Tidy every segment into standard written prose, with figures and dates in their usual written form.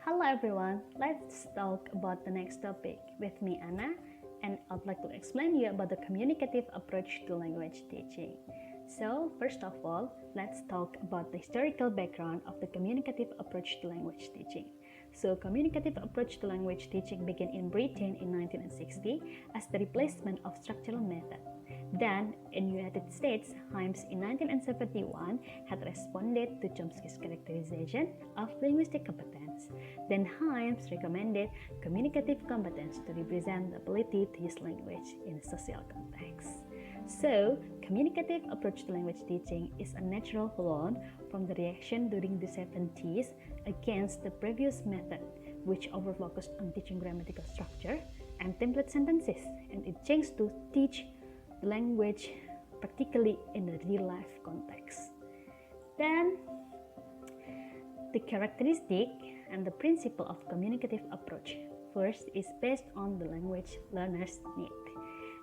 Hello everyone, let's talk about the next topic with me Anna, and I'd like to explain you about the communicative approach to language teaching. So first of all, let's talk about the historical background of the communicative approach to language teaching. So communicative approach to language teaching began in Britain in 1960 as the replacement of structural method. Then, in United States, Himes in 1971 had responded to Chomsky's characterization of linguistic competence. Then Himes recommended communicative competence to represent the ability to use language in a social context. So, communicative approach to language teaching is a natural follow-on from the reaction during the 70s against the previous method, which over-focused on teaching grammatical structure and template sentences, and it changed to teach language practically in a real-life context. Then, the characteristic and the principle of communicative approach. First is based on the language learner's need.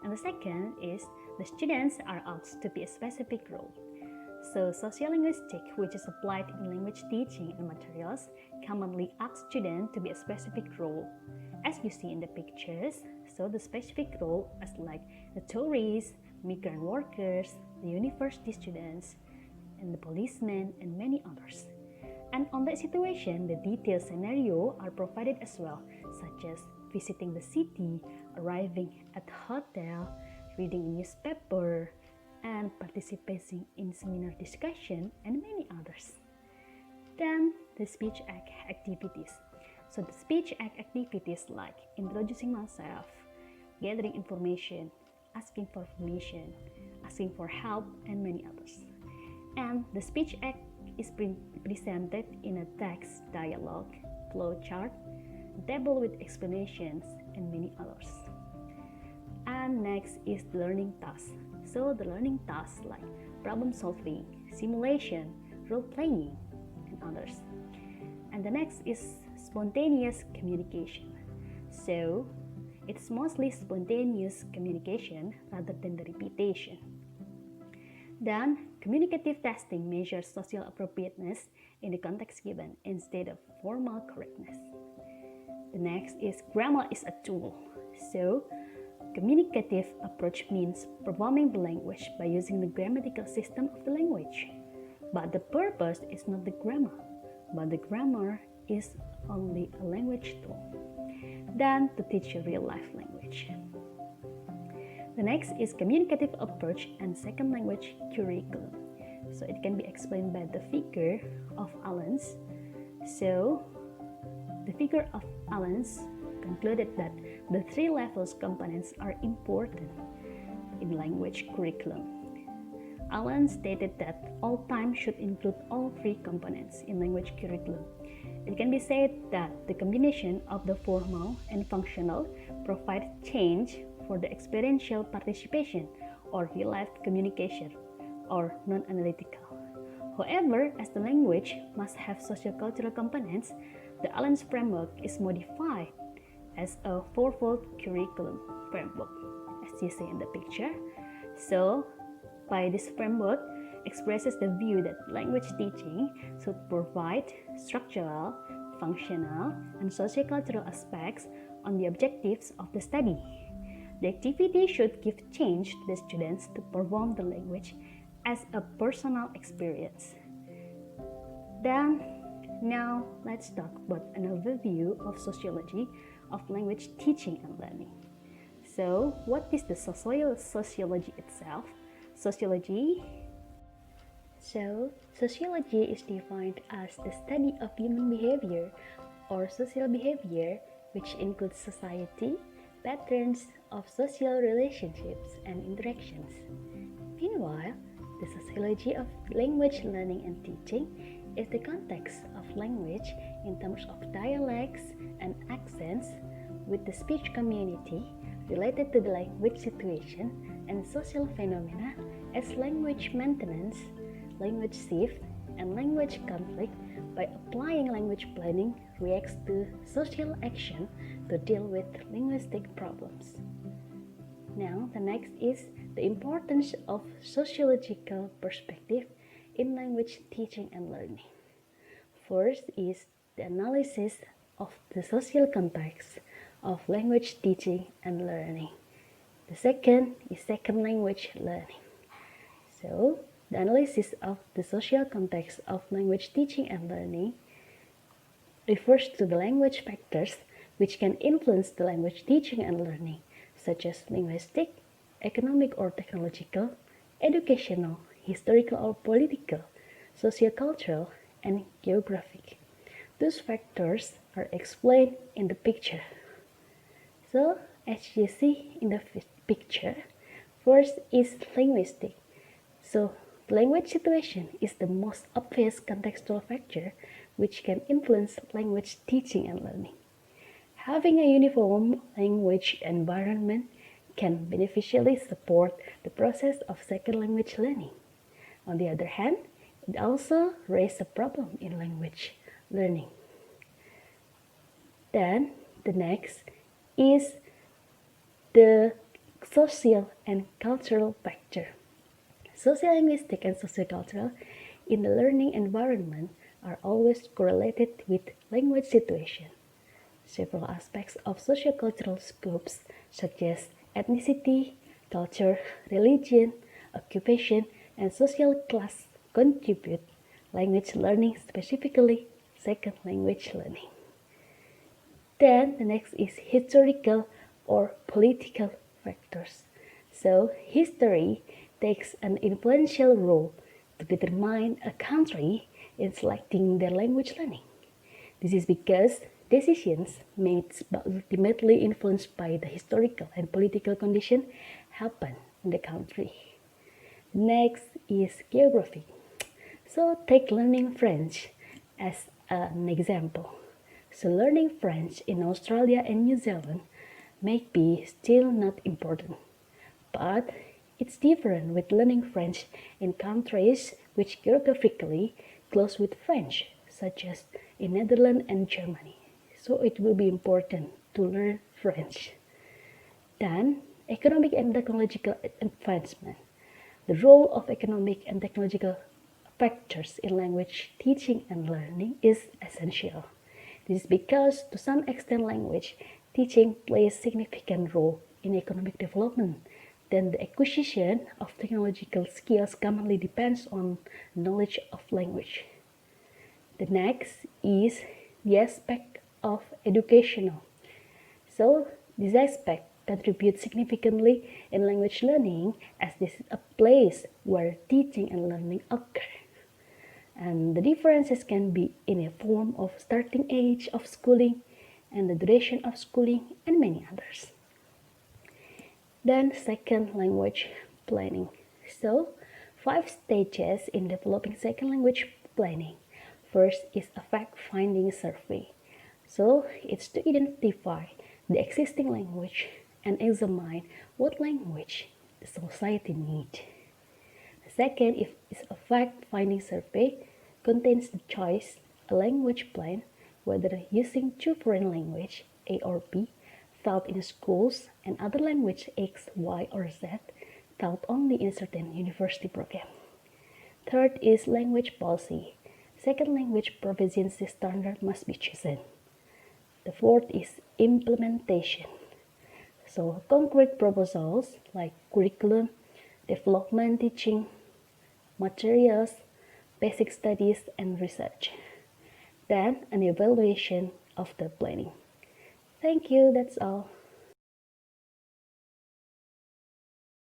And the second is the students are asked to be a specific role. So sociolinguistic, which is applied in language teaching and materials, commonly asks students to be a specific role. As you see in the pictures, so the specific role as like the tourists, migrant workers, the university students, and the policemen, and many others. And on that situation, the detailed scenario are provided as well, such as visiting the city, arriving at the hotel, reading a newspaper, and participating in seminar discussion, and many others. Then, the speech act activities. So the speech act activities like introducing myself, gathering information, asking for permission, asking for help, and many others. And the speech act is presented in a text, dialogue, flowchart, table with explanations, and many others. And next is the learning task. So the learning tasks like problem solving, simulation, role playing, and others. And the next is spontaneous communication. So it's mostly spontaneous communication rather than the repetition. Then, communicative testing measures social appropriateness in the context given instead of formal correctness. The next is grammar is a tool. So, communicative approach means performing the language by using the grammatical system of the language. But the purpose is not the grammar, but the grammar is only a language tool. Then, to teach a real-life language. The next is communicative approach and second language curriculum. So it can be explained by the figure of Allens. So the figure of Allens concluded that the three levels components are important in language curriculum. Allen stated that all time should include all three components in language curriculum. It can be said that the combination of the formal and functional provides change for the experiential participation or real-life communication or non-analytical. However, as the language must have sociocultural components, the Allen's framework is modified as a fourfold curriculum framework, as you see in the picture. So, by this framework, expresses the view that language teaching should provide structural, functional, and sociocultural aspects on the objectives of the study. The activity should give change to the students to perform the language as a personal experience. Then, now let's talk about an overview of sociology of language teaching and learning. So, what is the sociology itself? Sociology is defined as the study of human behavior or social behavior, which includes society, patterns of social relationships and interactions. Meanwhile, the sociology of language learning and teaching is the context of language in terms of dialects and accents with the speech community related to the language situation and social phenomena as language maintenance, language shift, and language conflict by applying language planning reacts to social action to deal with linguistic problems. Now, the next is the importance of sociological perspective in language teaching and learning. First is the analysis of the social context of language teaching and learning. The second is second language learning. So, the analysis of the social context of language teaching and learning refers to the language factors which can influence the language teaching and learning, such as linguistic, economic or technological, educational, historical or political, sociocultural, and geographic. Those factors are explained in the picture. So, as you see in the picture, first is linguistic. So, the language situation is the most obvious contextual factor which can influence language teaching and learning. Having a uniform language environment can beneficially support the process of second language learning. On the other hand, it also raises a problem in language learning. Then, the next is the social and cultural factor. Sociolinguistic and sociocultural in the learning environment are always correlated with language situation. Several aspects of sociocultural scopes such as ethnicity, culture, religion, occupation, and social class contribute language learning, specifically second language learning. Then the next is historical or political factors. So history takes an influential role to determine a country in selecting their language learning. This is because decisions made but ultimately influenced by the historical and political condition happen in the country. Next is geography. So take learning French as an example. So learning French in Australia and New Zealand may be still not important, but it's different with learning French in countries which geographically close with French, such as in Netherlands and Germany. So it will be important to learn French. Then, economic and technological advancement. The role of economic and technological factors in language teaching and learning is essential. This is because, to some extent, language teaching plays a significant role in economic development. Then the acquisition of technological skills commonly depends on knowledge of language. The next is the aspect of educational. So this aspect contributes significantly in language learning as this is a place where teaching and learning occur. And the differences can be in a form of starting age of schooling and the duration of schooling and many others. Then second language planning. So 5 stages in developing second language planning. First is a fact-finding survey. So it's to identify the existing language and examine what language the society needs. The second is a fact-finding survey contains the choice, a language plan, whether using 2 foreign language, A or B, taught in schools and other language X, Y, or Z, taught only in certain university program. Third is language policy. Second language proficiency standard must be chosen. The fourth is implementation. So concrete proposals like curriculum, development teaching, materials, basic studies, and research. Then an evaluation of the planning. Thank you, that's all.